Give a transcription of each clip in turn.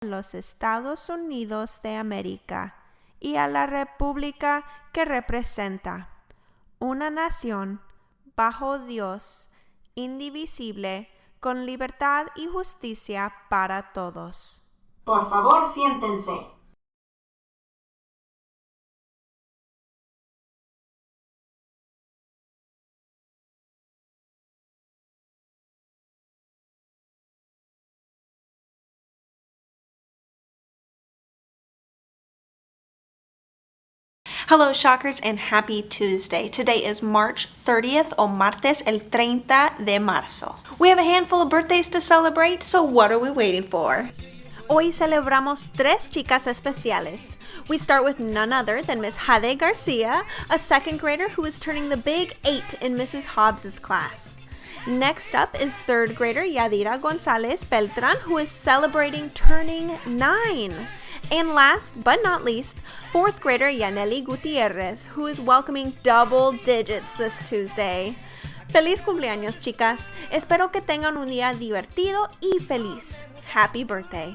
los Estados Unidos de América y a la república que representa, una nación bajo Dios, indivisible, con libertad y justicia para todos. Por favor, siéntense. Hello Shockers and happy Tuesday. Today is March 30th o martes el 30 de marzo. We have a handful of birthdays to celebrate, so what are we waiting for? Hoy celebramos tres chicas especiales. We start with none other than Miss Jade Garcia, a second grader who is turning the big 8 in Mrs. Hobbs's class. Next up is third grader Yadira Gonzalez Beltran, who is celebrating turning 9. And last but not least, fourth grader Yaneli Gutierrez, who is welcoming double digits this Tuesday. Feliz cumpleaños, chicas. Espero que tengan un día divertido y feliz. Happy birthday.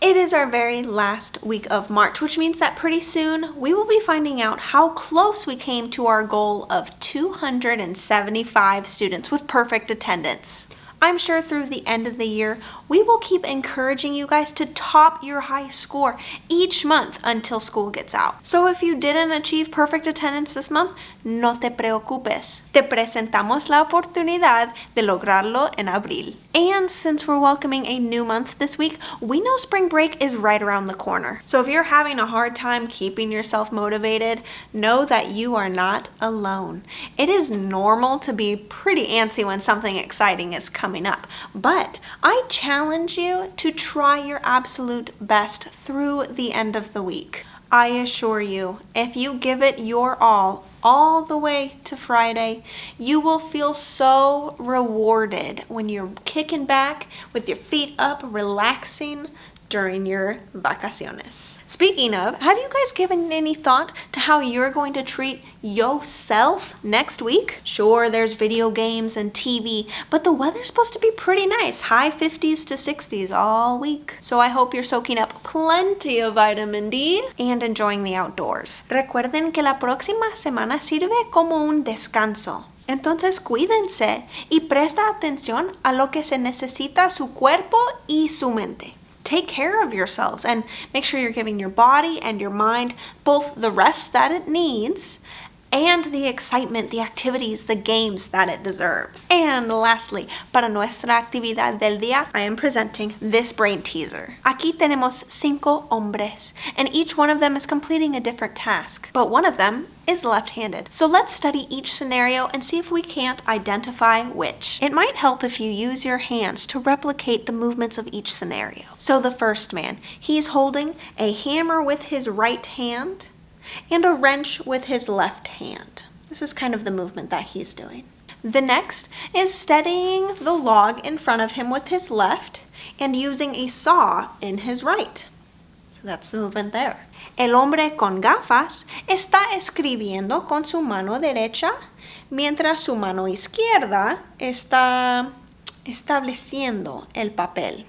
It is our very last week of March, which means that pretty soon we will be finding out how close we came to our goal of 275 students with perfect attendance. I'm sure through the end of the year, we will keep encouraging you guys to top your high score each month until school gets out. So if you didn't achieve perfect attendance this month, no te preocupes. Te presentamos la oportunidad de lograrlo en abril. And since we're welcoming a new month this week, we know spring break is right around the corner. So if you're having a hard time keeping yourself motivated, know that you are not alone. It is normal to be pretty antsy when something exciting is coming up, but I challenge you to try your absolute best through the end of the week. I assure you, if you give it your all the way to Friday, you will feel so rewarded when you're kicking back with your feet up, relaxing during your vacaciones. Speaking of, have you guys given any thought to how you're going to treat yourself next week? Sure, there's video games and TV, but the weather's supposed to be pretty nice, high 50s to 60s all week. So I hope you're soaking up plenty of vitamin D and enjoying the outdoors. Recuerden que la próxima semana sirve como un descanso. Entonces cuídense y presta atención a lo que se necesita su cuerpo y su mente. Take care of yourselves and make sure you're giving your body and your mind both the rest that it needs and the excitement, the activities, the games that it deserves. And lastly, para nuestra actividad del día, I am presenting this brain teaser. Aquí tenemos 5 hombres, and each one of them is completing a different task, but one of them is left-handed. So let's study each scenario and see if we can't identify which. It might help if you use your hands to replicate the movements of each scenario. So the first man, he's holding a hammer with his right hand and a wrench with his left hand. This is kind of the movement that he's doing. The next is steadying the log in front of him with his left and using a saw in his right. So that's the movement there. El hombre con gafas está escribiendo con su mano derecha, mientras su mano izquierda está estableciendo el papel.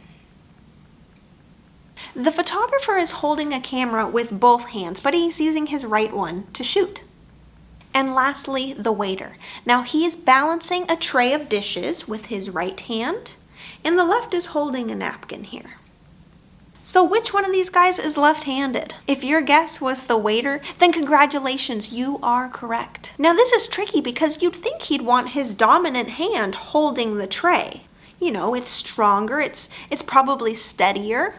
The photographer is holding a camera with both hands, but he's using his right one to shoot. And lastly, the waiter. Now he is balancing a tray of dishes with his right hand, and the left is holding a napkin here. So which one of these guys is left-handed? If your guess was the waiter, then congratulations, you are correct. Now this is tricky because you'd think he'd want his dominant hand holding the tray. You know, it's stronger, it's probably steadier.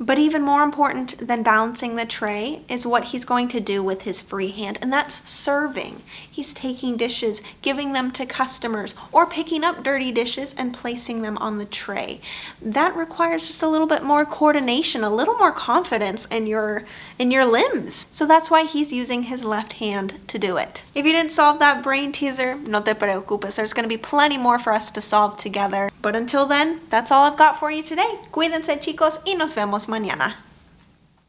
But even more important than balancing the tray is what he's going to do with his free hand, and that's serving. He's taking dishes, giving them to customers, or picking up dirty dishes and placing them on the tray. That requires just a little bit more coordination, a little more confidence in your limbs. So that's why he's using his left hand to do it. If you didn't solve that brain teaser, no te preocupes. There's going to be plenty more for us to solve together. But until then, that's all I've got for you today. Cuídense, chicos, y nos vemos mañana.